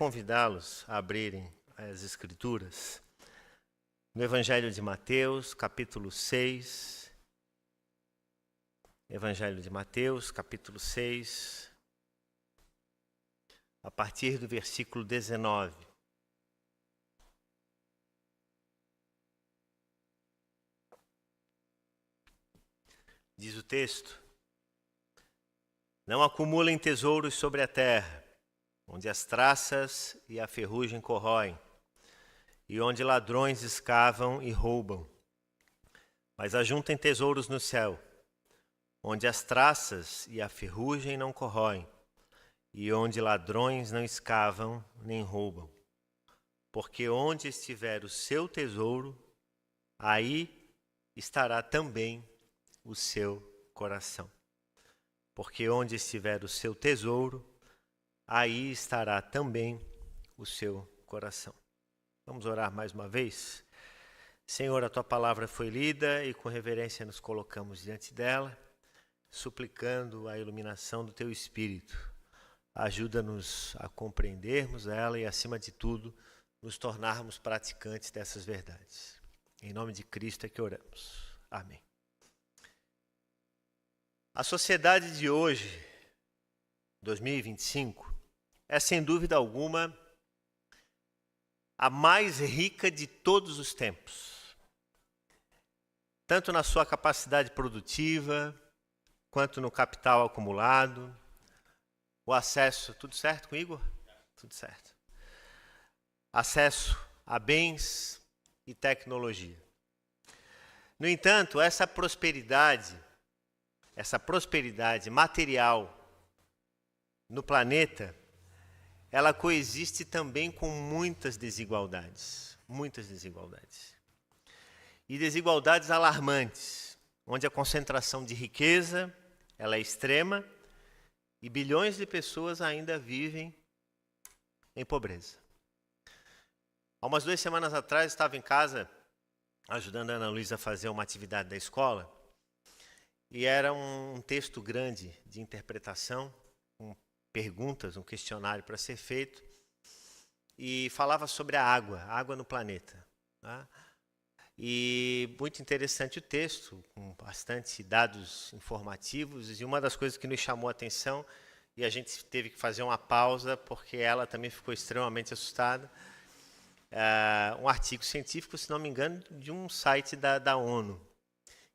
Convidá-los a abrirem as Escrituras no Evangelho de Mateus, capítulo 6. Evangelho de Mateus, capítulo 6, a partir do versículo 19. Diz o texto: Não acumulem tesouros sobre a terra, onde as traças e a ferrugem corroem, e onde ladrões escavam e roubam. Mas ajuntem tesouros no céu, onde as traças e a ferrugem não corroem, e onde ladrões não escavam nem roubam. Porque onde estiver o seu tesouro, aí estará também o seu coração. Porque onde estiver o seu tesouro, aí estará também o seu coração. Vamos orar mais uma vez? Senhor, a Tua palavra foi lida e com reverência nos colocamos diante dela, suplicando a iluminação do Teu Espírito. Ajuda-nos a compreendermos ela e, acima de tudo, nos tornarmos praticantes dessas verdades. Em nome de Cristo é que oramos. Amém. A sociedade de hoje, 2025, é sem dúvida alguma a mais rica de todos os tempos. Tanto na sua capacidade produtiva, quanto no capital acumulado, o acesso, tudo certo com o Igor? Tudo certo. Acesso a bens e tecnologia. No entanto, essa prosperidade material no planeta, ela coexiste também com muitas desigualdades. E desigualdades alarmantes, onde a concentração de riqueza ela é extrema e bilhões de pessoas ainda vivem em pobreza. Há umas 2 semanas atrás, estava em casa ajudando a Ana Luísa a fazer uma atividade da escola e era um texto grande de interpretação, com perguntas, um questionário para ser feito, e falava sobre a água no planeta. Tá? E muito interessante o texto, com bastante dados informativos, e uma das coisas que nos chamou a atenção, e a gente teve que fazer uma pausa, porque ela também ficou extremamente assustada, um artigo científico, se não me engano, de um site da ONU,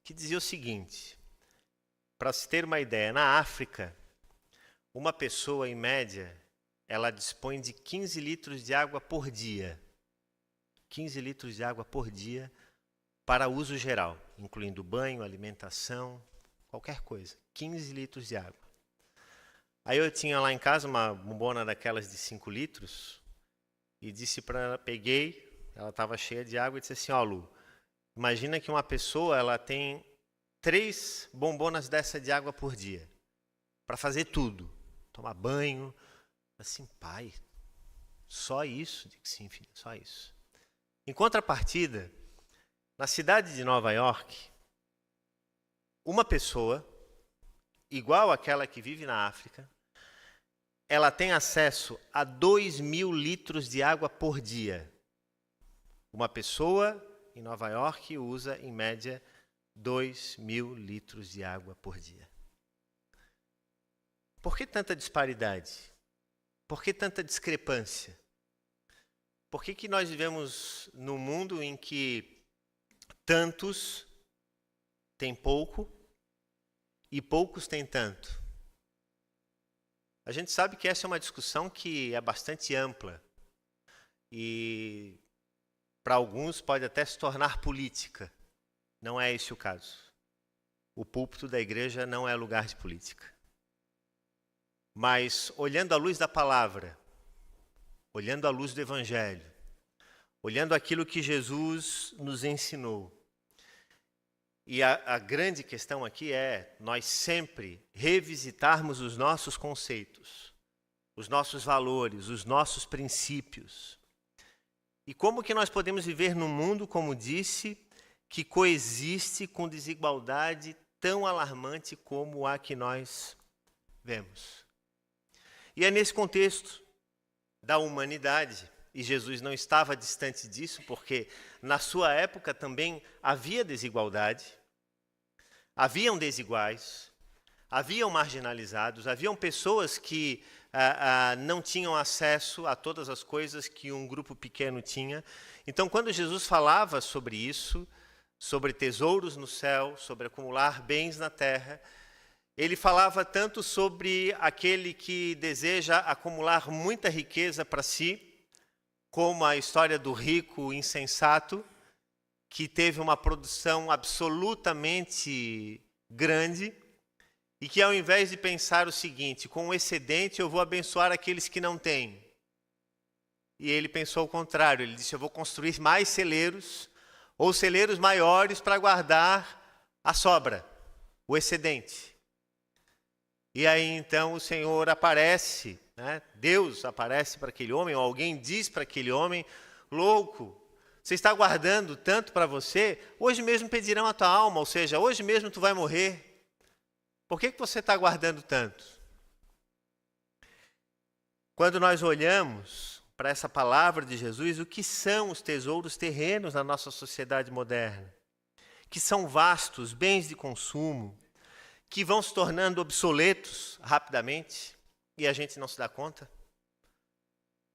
que dizia o seguinte: para se ter uma ideia, na África, uma pessoa, em média, ela dispõe de 15 litros de água por dia. 15 litros de água por dia para uso geral, incluindo banho, alimentação, qualquer coisa. 15 litros de água. Aí eu tinha lá em casa uma bombona daquelas de 5 litros e disse para ela, ela estava cheia de água e disse assim: ó, Lu, imagina que uma pessoa ela tem 3 bombonas dessa de água por dia para fazer tudo. Tomar banho, assim, pai, só isso? Digo, sim, filho, só isso. Em contrapartida, na cidade de Nova York, uma pessoa, igual àquela que vive na África, ela tem acesso a 2.000 litros de água por dia. Uma pessoa em Nova York usa, em média, 2.000 litros de água por dia. Por que tanta disparidade? Por que tanta discrepância? Por que nós vivemos num mundo em que tantos têm pouco e poucos têm tanto? A gente sabe que essa é uma discussão que é bastante ampla e para alguns pode até se tornar política. Não é esse o caso. O púlpito da igreja não é lugar de política. Mas, olhando à luz da palavra, olhando à luz do Evangelho, olhando aquilo que Jesus nos ensinou, e a grande questão aqui é nós sempre revisitarmos os nossos conceitos, os nossos valores, os nossos princípios. E como que nós podemos viver num mundo, como disse, que coexiste com desigualdade tão alarmante como a que nós vemos. E é nesse contexto da humanidade. E Jesus não estava distante disso, porque na sua época também havia desigualdade, haviam desiguais, haviam marginalizados, haviam pessoas que não tinham acesso a todas as coisas que um grupo pequeno tinha. Então, quando Jesus falava sobre isso, sobre tesouros no céu, sobre acumular bens na terra, ele falava tanto sobre aquele que deseja acumular muita riqueza para si, como a história do rico insensato, que teve uma produção absolutamente grande, e que ao invés de pensar o seguinte, com o excedente eu vou abençoar aqueles que não têm. E ele pensou o contrário, ele disse, eu vou construir mais celeiros, ou celeiros maiores para guardar a sobra, o excedente. E aí então o Senhor aparece, né? Deus aparece para aquele homem, ou alguém diz para aquele homem, louco, você está guardando tanto para você, hoje mesmo pedirão a tua alma, ou seja, hoje mesmo tu vai morrer. Por que você está guardando tanto? Quando nós olhamos para essa palavra de Jesus, o que são os tesouros terrenos na nossa sociedade moderna? Que são vastos, bens de consumo, que vão se tornando obsoletos rapidamente e a gente não se dá conta.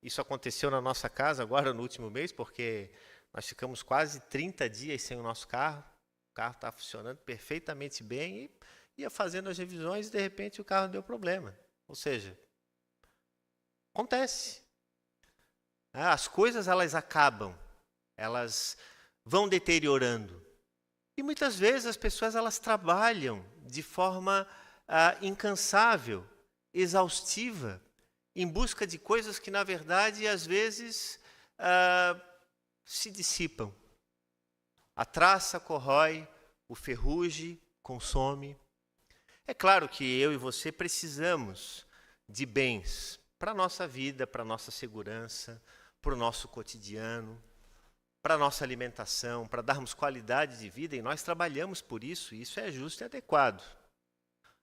Isso aconteceu na nossa casa agora no último mês, porque nós ficamos quase 30 dias sem o nosso carro. O carro está funcionando perfeitamente bem e ia fazendo as revisões e de repente o carro deu problema. Ou seja, acontece. As coisas elas acabam, elas vão deteriorando. E muitas vezes as pessoas elas trabalham de forma incansável, exaustiva, em busca de coisas que na verdade às vezes se dissipam. A traça corrói, o ferrugem consome. É claro que eu e você precisamos de bens para a nossa vida, para a nossa segurança, para o nosso cotidiano, para a nossa alimentação, para darmos qualidade de vida, e nós trabalhamos por isso, e isso é justo e adequado.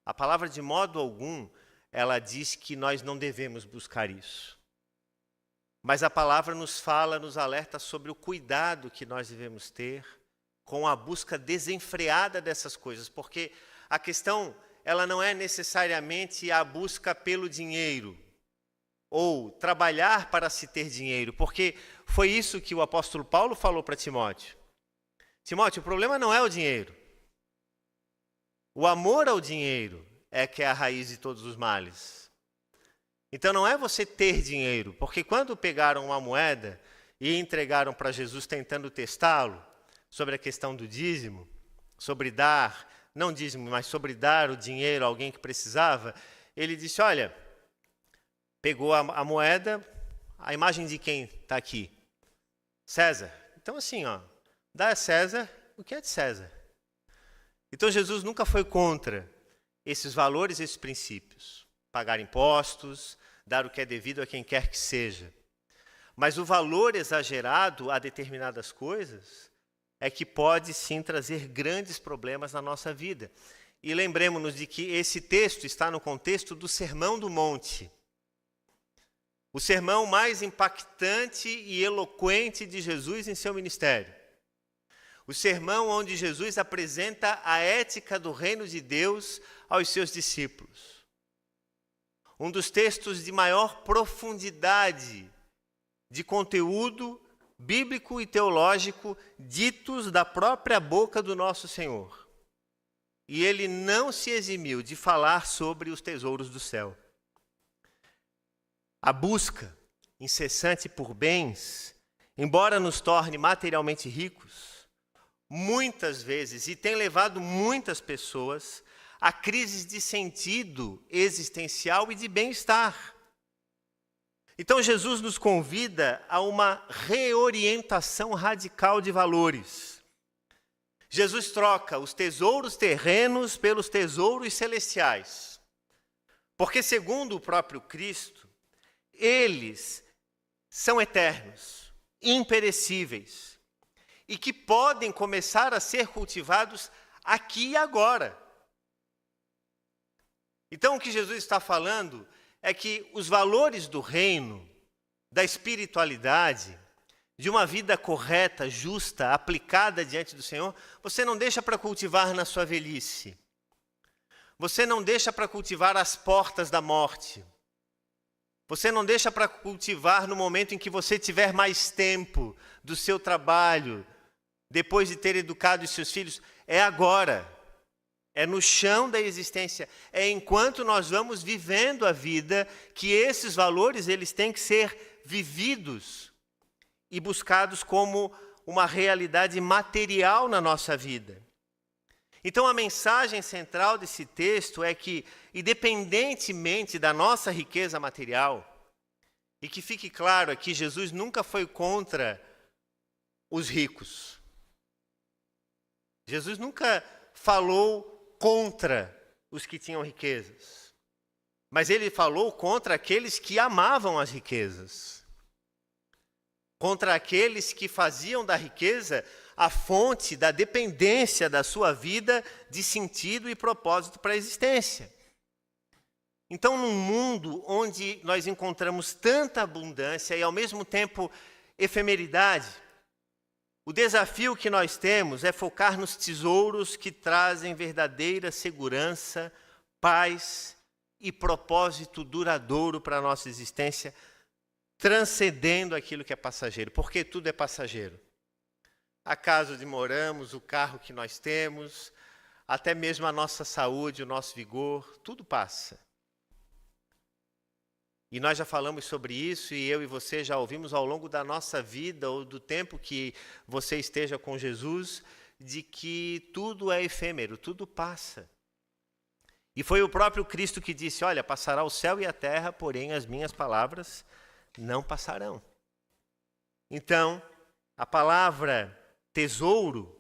A palavra, de modo algum, ela diz que nós não devemos buscar isso. Mas a palavra nos fala, nos alerta sobre o cuidado que nós devemos ter com a busca desenfreada dessas coisas, porque a questão ela não é necessariamente a busca pelo dinheiro, ou trabalhar para se ter dinheiro, porque foi isso que o apóstolo Paulo falou para Timóteo. Timóteo, o problema não é o dinheiro. O amor ao dinheiro é que é a raiz de todos os males. Então não é você ter dinheiro, porque quando pegaram uma moeda e entregaram para Jesus tentando testá-lo sobre a questão do dízimo, sobre dar, não dízimo, mas sobre dar o dinheiro a alguém que precisava, ele disse, olha, pegou a moeda, a imagem de quem está aqui? César. Então assim, dá a César o que é de César. Então Jesus nunca foi contra esses valores, esses princípios. Pagar impostos, dar o que é devido a quem quer que seja. Mas o valor exagerado a determinadas coisas é que pode sim trazer grandes problemas na nossa vida. E lembremos-nos de que esse texto está no contexto do Sermão do Monte. O sermão mais impactante e eloquente de Jesus em seu ministério. O sermão onde Jesus apresenta a ética do reino de Deus aos seus discípulos. Um dos textos de maior profundidade de conteúdo bíblico e teológico ditos da própria boca do nosso Senhor. E ele não se eximiu de falar sobre os tesouros do céu. A busca incessante por bens, embora nos torne materialmente ricos, muitas vezes, e tem levado muitas pessoas a crises de sentido existencial e de bem-estar. Então Jesus nos convida a uma reorientação radical de valores. Jesus troca os tesouros terrenos pelos tesouros celestiais. Porque, segundo o próprio Cristo, eles são eternos, imperecíveis, e que podem começar a ser cultivados aqui e agora. Então, o que Jesus está falando é que os valores do reino da espiritualidade, de uma vida correta, justa, aplicada diante do Senhor, você não deixa para cultivar na sua velhice. Você não deixa para cultivar às portas da morte. Você não deixa para cultivar no momento em que você tiver mais tempo do seu trabalho, depois de ter educado os seus filhos. É agora. É no chão da existência. É enquanto nós vamos vivendo a vida que esses valores eles têm que ser vividos e buscados como uma realidade material na nossa vida. Então a mensagem central desse texto é que, independentemente da nossa riqueza material, e que fique claro aqui, Jesus nunca foi contra os ricos. Jesus nunca falou contra os que tinham riquezas, mas ele falou contra aqueles que amavam as riquezas, contra aqueles que faziam da riqueza a fonte da dependência da sua vida de sentido e propósito para a existência. Então, num mundo onde nós encontramos tanta abundância e, ao mesmo tempo, efemeridade, o desafio que nós temos é focar nos tesouros que trazem verdadeira segurança, paz e propósito duradouro para a nossa existência, transcendendo aquilo que é passageiro, porque tudo é passageiro. A casa onde moramos, o carro que nós temos, até mesmo a nossa saúde, o nosso vigor, tudo passa. E nós já falamos sobre isso e eu e você já ouvimos ao longo da nossa vida ou do tempo que você esteja com Jesus, de que tudo é efêmero, tudo passa. E foi o próprio Cristo que disse, olha, passará o céu e a terra, porém as minhas palavras não passarão. Então, a palavra tesouro,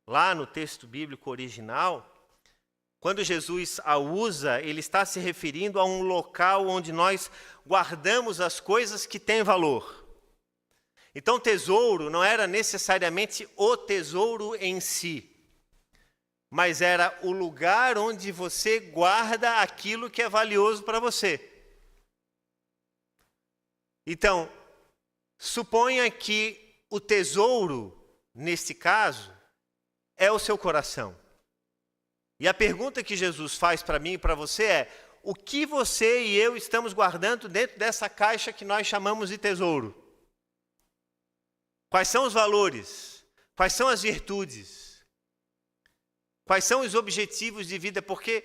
lá no texto bíblico original, quando Jesus a usa, ele está se referindo a um local onde nós guardamos as coisas que têm valor. Então, tesouro não era necessariamente o tesouro em si, mas era o lugar onde você guarda aquilo que é valioso para você. Então, suponha que o tesouro, neste caso, é o seu coração. E a pergunta que Jesus faz para mim e para você é, o que você e eu estamos guardando dentro dessa caixa que nós chamamos de tesouro? Quais são os valores? Quais são as virtudes? Quais são os objetivos de vida? Porque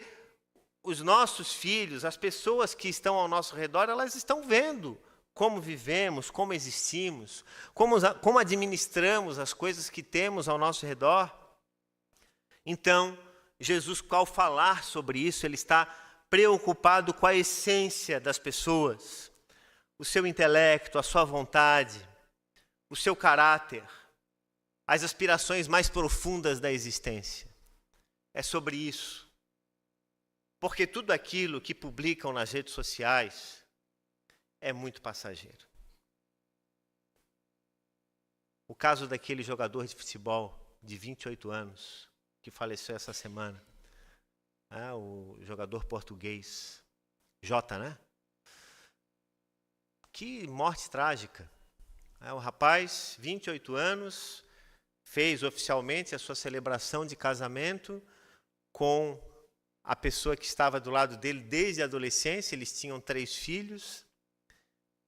os nossos filhos, as pessoas que estão ao nosso redor, elas estão vendo como vivemos, como existimos, como administramos as coisas que temos ao nosso redor. Então, Jesus, ao falar sobre isso, ele está preocupado com a essência das pessoas, o seu intelecto, a sua vontade, o seu caráter, as aspirações mais profundas da existência. É sobre isso. Porque tudo aquilo que publicam nas redes sociais é muito passageiro. O caso daquele jogador de futebol de 28 anos, que faleceu essa semana, o jogador português, Jota, né? Que morte trágica. O rapaz, 28 anos, fez oficialmente a sua celebração de casamento com a pessoa que estava do lado dele desde a adolescência, eles tinham 3 filhos,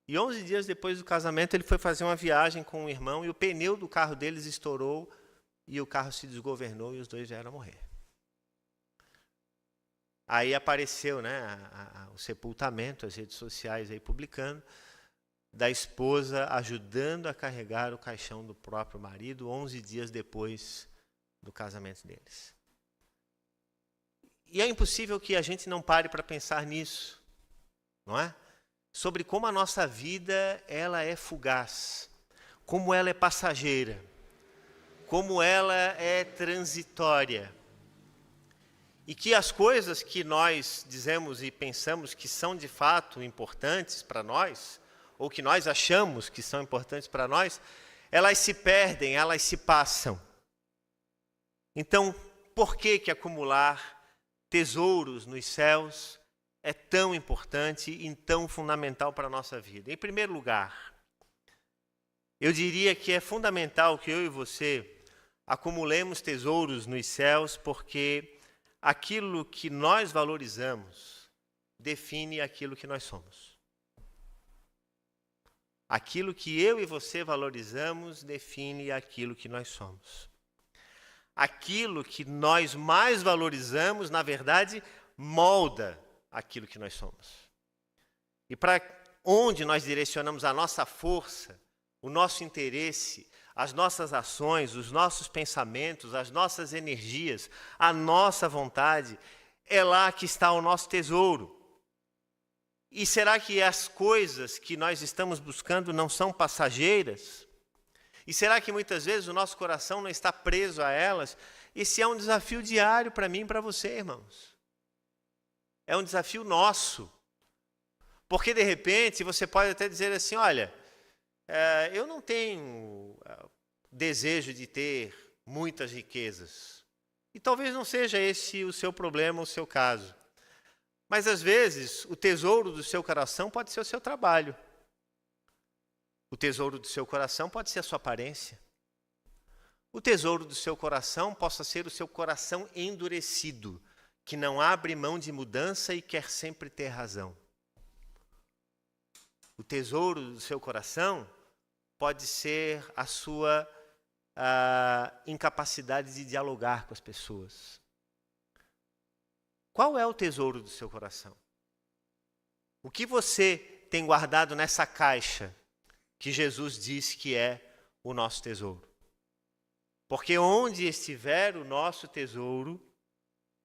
e 11 dias depois do casamento ele foi fazer uma viagem com um irmão e o pneu do carro deles estourou e o carro se desgovernou e os dois vieram a morrer. Aí apareceu, né, o sepultamento, as redes sociais aí publicando, da esposa ajudando a carregar o caixão do próprio marido 11 dias depois do casamento deles. E é impossível que a gente não pare para pensar nisso, não é? Sobre como a nossa vida ela é fugaz, como ela é passageira, como ela é transitória. E que as coisas que nós dizemos e pensamos que são de fato importantes para nós, ou que nós achamos que são importantes para nós, elas se perdem, elas se passam. Então, por que acumular tesouros nos céus é tão importante e tão fundamental para a nossa vida? Em primeiro lugar, Eu diria que é fundamental que eu e você acumulemos tesouros nos céus, porque aquilo que nós valorizamos define aquilo que nós somos. Aquilo que eu e você valorizamos define aquilo que nós somos. Aquilo que nós mais valorizamos, na verdade, molda aquilo que nós somos. E para onde nós direcionamos a nossa força, o nosso interesse, as nossas ações, os nossos pensamentos, as nossas energias, a nossa vontade, é lá que está o nosso tesouro. E será que as coisas que nós estamos buscando não são passageiras? E será que muitas vezes o nosso coração não está preso a elas? Esse é um desafio diário para mim e para você, irmãos. É um desafio nosso. Porque, de repente, você pode até dizer assim, olha, eu não tenho desejo de ter muitas riquezas. E talvez não seja esse o seu problema, o seu caso. Mas, às vezes, o tesouro do seu coração pode ser o seu trabalho. O tesouro do seu coração pode ser a sua aparência. O tesouro do seu coração possa ser o seu coração endurecido, que não abre mão de mudança e quer sempre ter razão. O tesouro do seu coração pode ser a sua incapacidade de dialogar com as pessoas. Qual é o tesouro do seu coração? O que você tem guardado nessa caixa que Jesus disse que é o nosso tesouro? Porque onde estiver o nosso tesouro,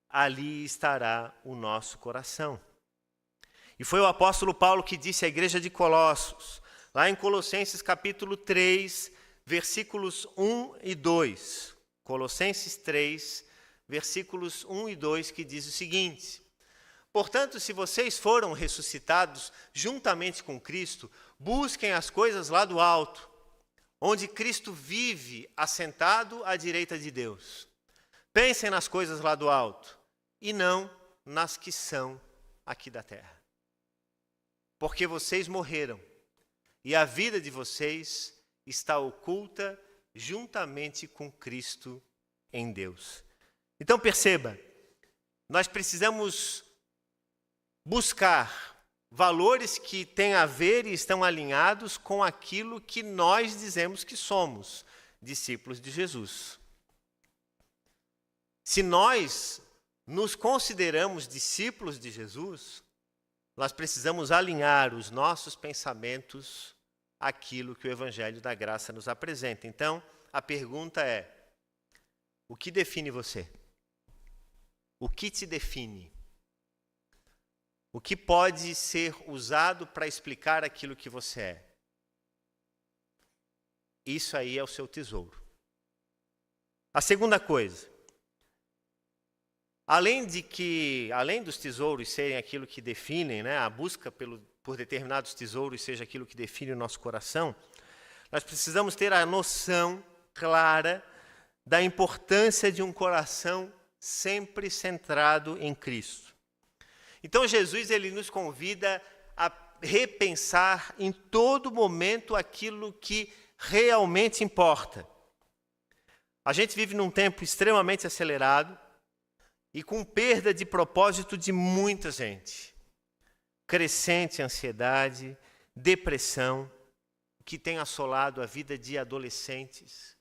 ali estará o nosso coração. E foi o apóstolo Paulo que disse à igreja de Colossos, lá em Colossenses capítulo 3, versículos 1 e 2. Colossenses 3, versículos 1 e 2, que diz o seguinte: portanto, se vocês foram ressuscitados juntamente com Cristo, busquem as coisas lá do alto, onde Cristo vive assentado à direita de Deus. Pensem nas coisas lá do alto, e não nas que são aqui da terra. Porque vocês morreram, e a vida de vocês está oculta juntamente com Cristo em Deus. Então perceba, nós precisamos buscar valores que têm a ver e estão alinhados com aquilo que nós dizemos que somos, discípulos de Jesus. Se nós nos consideramos discípulos de Jesus, nós precisamos alinhar os nossos pensamentos àquilo que o Evangelho da Graça nos apresenta. Então, a pergunta é: o que define você? O que te define? O que pode ser usado para explicar aquilo que você é? Isso aí é o seu tesouro. A segunda coisa, além dos tesouros serem aquilo que definem, né, a busca por determinados tesouros seja aquilo que define o nosso coração, nós precisamos ter a noção clara da importância de um coração sempre centrado em Cristo. Então Jesus ele nos convida a repensar em todo momento aquilo que realmente importa. A gente vive num tempo extremamente acelerado e com perda de propósito de muita gente. Crescente ansiedade, depressão, que tem assolado a vida de adolescentes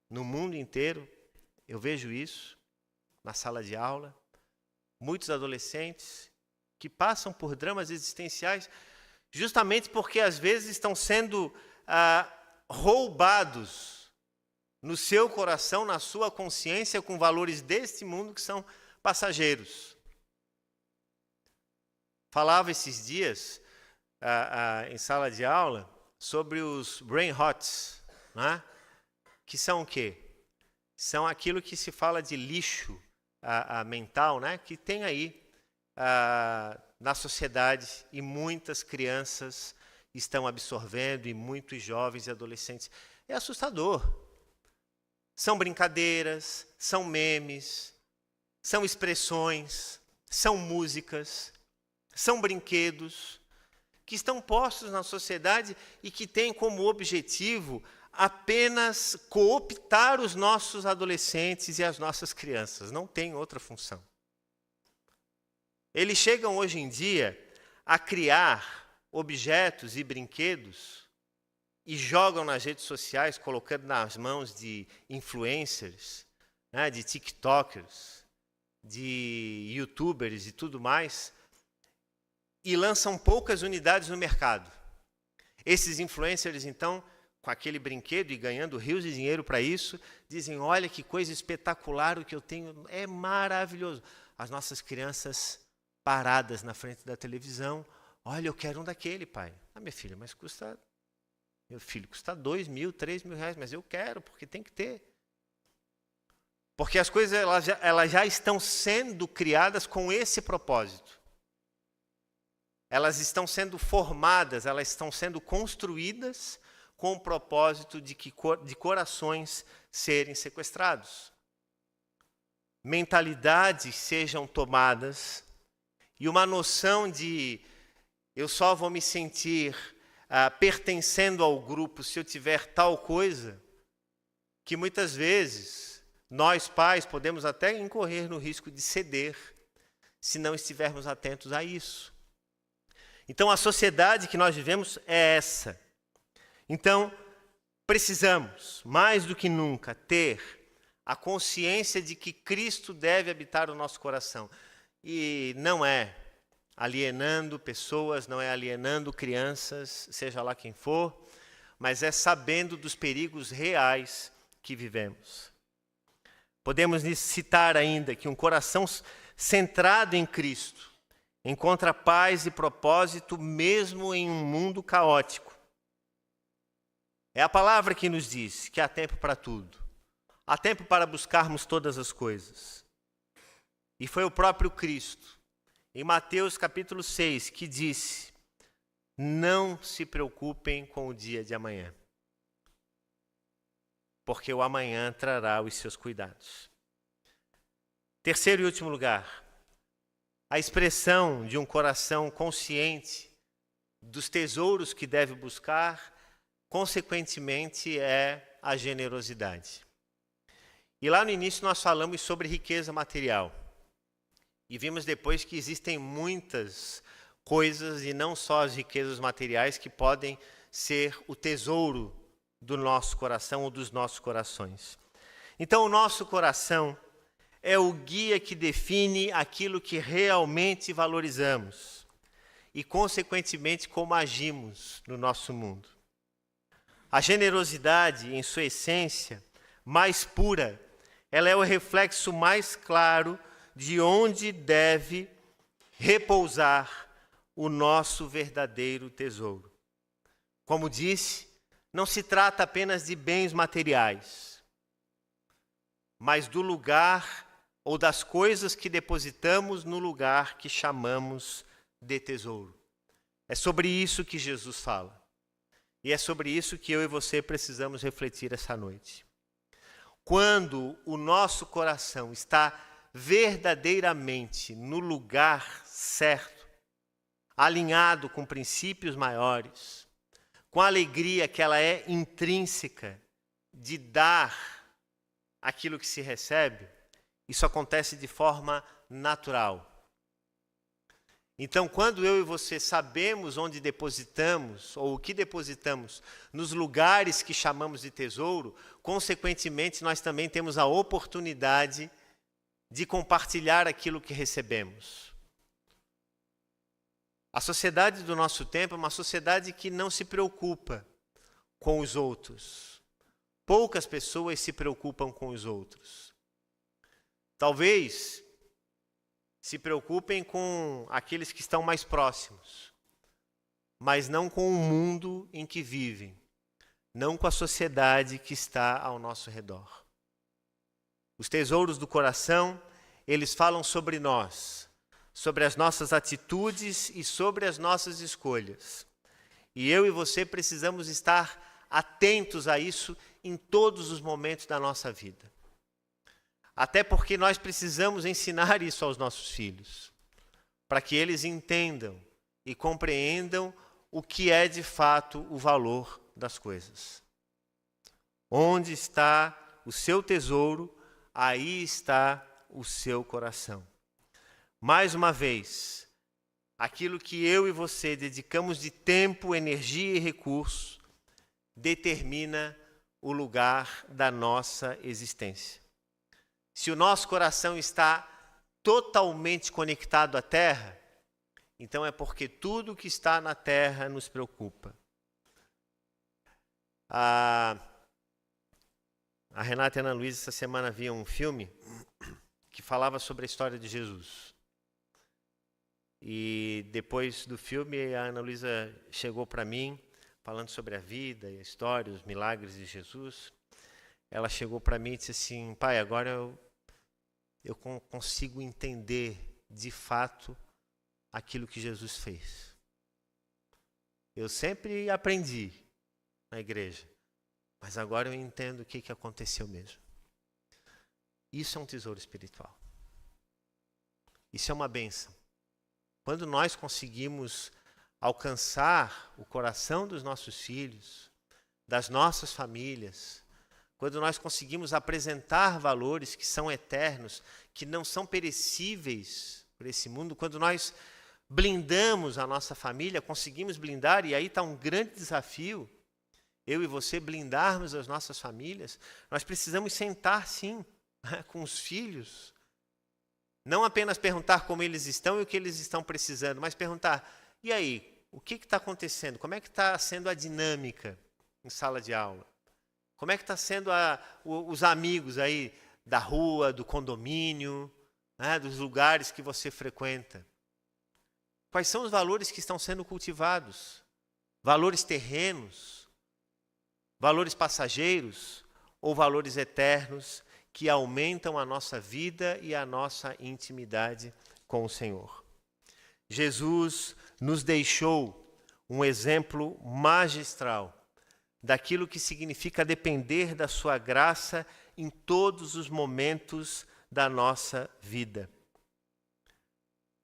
no mundo inteiro. Eu vejo isso na sala de aula. Muitos adolescentes que passam por dramas existenciais justamente porque às vezes estão sendo roubados no seu coração, na sua consciência, com valores deste mundo que são passageiros. Falava esses dias em sala de aula sobre os brain rots, né? Que são o quê? São aquilo que se fala de lixo mental, né? Que tem aí na sociedade e muitas crianças estão absorvendo e muitos jovens e adolescentes. É assustador. São brincadeiras, são memes, são expressões, são músicas, são brinquedos que estão postos na sociedade e que têm como objetivo apenas cooptar os nossos adolescentes e as nossas crianças. Não tem outra função. Eles chegam hoje em dia a criar objetos e brinquedos e jogam nas redes sociais, colocando nas mãos de influencers, né, de tiktokers, de youtubers e tudo mais, e lançam poucas unidades no mercado. Esses influencers, então, com aquele brinquedo e ganhando rios de dinheiro para isso, dizem, olha que coisa espetacular o que eu tenho, é maravilhoso. As nossas crianças paradas na frente da televisão, olha, eu quero um daquele, pai. Ah, minha filha, mas custa 2.000, 3.000 reais, mas eu quero, porque tem que ter. Porque as coisas elas já estão sendo criadas com esse propósito. Elas estão sendo formadas, elas estão sendo construídas com o propósito de corações serem sequestrados. Mentalidades sejam tomadas e uma noção de eu só vou me sentir pertencendo ao grupo se eu tiver tal coisa, que muitas vezes nós pais podemos até incorrer no risco de ceder se não estivermos atentos a isso. Então a sociedade que nós vivemos é essa. Então precisamos, mais do que nunca, ter a consciência de que Cristo deve habitar o nosso coração. E não é alienando pessoas, não é alienando crianças, seja lá quem for, mas é sabendo dos perigos reais que vivemos. Podemos citar ainda que um coração centrado em Cristo encontra paz e propósito mesmo em um mundo caótico. É a palavra que nos diz que há tempo para tudo. Há tempo para buscarmos todas as coisas. E foi o próprio Cristo, em Mateus capítulo 6, que disse, não se preocupem com o dia de amanhã, porque o amanhã trará os seus cuidados. Terceiro e último lugar, a expressão de um coração consciente dos tesouros que deve buscar, consequentemente, é a generosidade. E lá no início nós falamos sobre riqueza material. E vimos depois que existem muitas coisas, e não só as riquezas materiais, que podem ser o tesouro do nosso coração ou dos nossos corações. Então, o nosso coração é o guia que define aquilo que realmente valorizamos e, consequentemente, como agimos no nosso mundo. A generosidade, em sua essência mais pura, ela é o reflexo mais claro de onde deve repousar o nosso verdadeiro tesouro. Como disse, não se trata apenas de bens materiais, mas do lugar ou das coisas que depositamos no lugar que chamamos de tesouro. É sobre isso que Jesus fala. E é sobre isso que eu e você precisamos refletir essa noite. Quando o nosso coração está verdadeiramente no lugar certo, alinhado com princípios maiores, com a alegria que ela é intrínseca de dar aquilo que se recebe, isso acontece de forma natural. Então, quando eu e você sabemos onde depositamos, ou o que depositamos, nos lugares que chamamos de tesouro, consequentemente, nós também temos a oportunidade de compartilhar aquilo que recebemos. A sociedade do nosso tempo é uma sociedade que não se preocupa com os outros. Poucas pessoas se preocupam com os outros. Talvez se preocupem com aqueles que estão mais próximos, mas não com o mundo em que vivem, não com a sociedade que está ao nosso redor. Os tesouros do coração, eles falam sobre nós, sobre as nossas atitudes e sobre as nossas escolhas. E eu e você precisamos estar atentos a isso em todos os momentos da nossa vida. Até porque nós precisamos ensinar isso aos nossos filhos, para que eles entendam e compreendam o que é de fato o valor das coisas. Onde está o seu tesouro, aí está o seu coração. Mais uma vez, aquilo que eu e você dedicamos de tempo, energia e recurso determina o lugar da nossa existência. Se o nosso coração está totalmente conectado à terra, então é porque tudo que está na terra nos preocupa. A Renata e a Ana Luísa essa semana viam um filme que falava sobre a história de Jesus. E depois do filme, a Ana Luísa chegou para mim, falando sobre a vida e a história, os milagres de Jesus. Ela chegou para mim e disse assim: pai, agora eu consigo entender de fato aquilo que Jesus fez. Eu sempre aprendi na igreja, mas agora eu entendo o que aconteceu mesmo. Isso é um tesouro espiritual. Isso é uma bênção. Quando nós conseguimos alcançar o coração dos nossos filhos, das nossas famílias, quando nós conseguimos apresentar valores que são eternos, que não são perecíveis por esse mundo, quando nós blindamos a nossa família, conseguimos blindar, e aí está um grande desafio, eu e você blindarmos as nossas famílias, nós precisamos sentar sim, com os filhos, não apenas perguntar como eles estão e o que eles estão precisando, mas perguntar, e aí, o que está acontecendo? Como é que está sendo a dinâmica em sala de aula? Como é que está sendo os amigos aí da rua, do condomínio, né, dos lugares que você frequenta? Quais são os valores que estão sendo cultivados? Valores terrenos? Valores passageiros? Ou valores eternos que aumentam a nossa vida e a nossa intimidade com o Senhor? Jesus nos deixou um exemplo magistral daquilo que significa depender da sua graça em todos os momentos da nossa vida.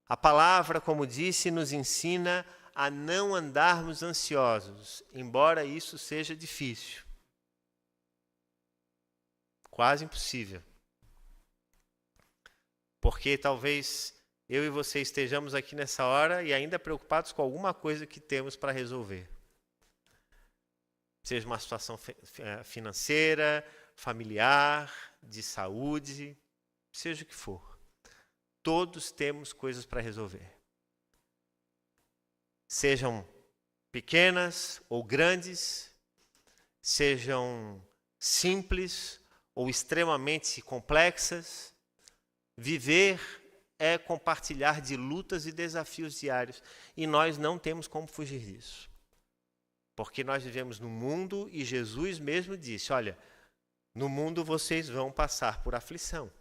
A palavra, como disse, nos ensina a não andarmos ansiosos, embora isso seja difícil. Quase impossível. Porque talvez eu e você estejamos aqui nessa hora e ainda preocupados com alguma coisa que temos para resolver. Seja uma situação financeira, familiar, de saúde, seja o que for. Todos temos coisas para resolver. Sejam pequenas ou grandes, sejam simples ou extremamente complexas, viver é compartilhar de lutas e desafios diários, e nós não temos como fugir disso. Porque nós vivemos no mundo e Jesus mesmo disse, olha, no mundo vocês vão passar por aflição.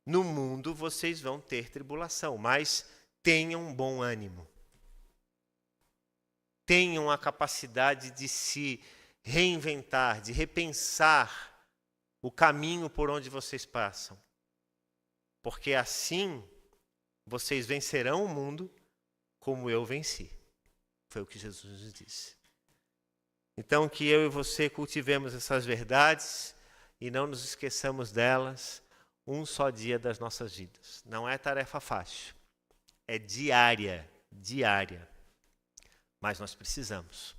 No mundo vocês vão ter tribulação, mas tenham bom ânimo. Tenham a capacidade de se reinventar, de repensar o caminho por onde vocês passam. Porque assim vocês vencerão o mundo como eu venci. Foi o que Jesus nos disse. Então que eu e você cultivemos essas verdades e não nos esqueçamos delas um só dia das nossas vidas. Não é tarefa fácil, é diária. Mas nós precisamos,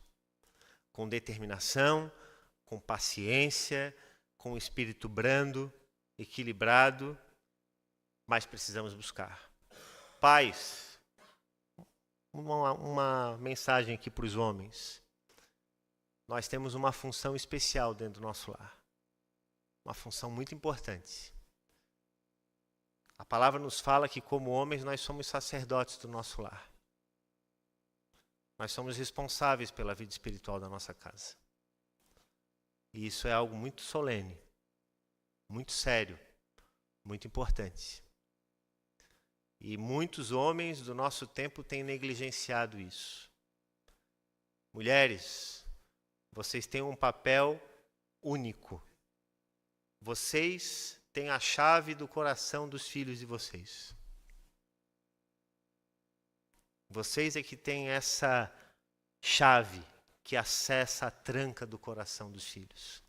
com determinação, com paciência, com espírito brando, equilibrado, mas precisamos buscar. Pais, uma mensagem aqui para os homens. Nós temos uma função especial dentro do nosso lar. Uma função muito importante. A palavra nos fala que, como homens, nós somos sacerdotes do nosso lar. Nós somos responsáveis pela vida espiritual da nossa casa. E isso é algo muito solene, muito sério, muito importante. E muitos homens do nosso tempo têm negligenciado isso. Mulheres, vocês têm um papel único. Vocês têm a chave do coração dos filhos de vocês. Vocês é que têm essa chave que acessa a tranca do coração dos filhos.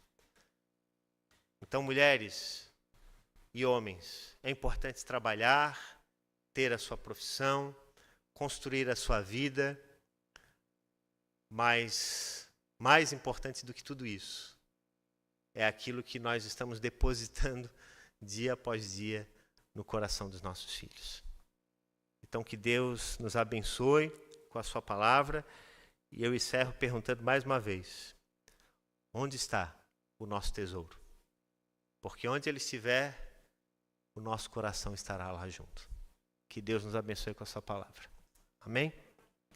Então, mulheres e homens, é importante trabalhar, ter a sua profissão, construir a sua vida, mas mais importante do que tudo isso é aquilo que nós estamos depositando dia após dia no coração dos nossos filhos. Então, que Deus nos abençoe com a sua palavra. E eu encerro perguntando mais uma vez: onde está o nosso tesouro? Porque onde ele estiver, o nosso coração estará lá junto. Que Deus nos abençoe com a sua palavra. Amém?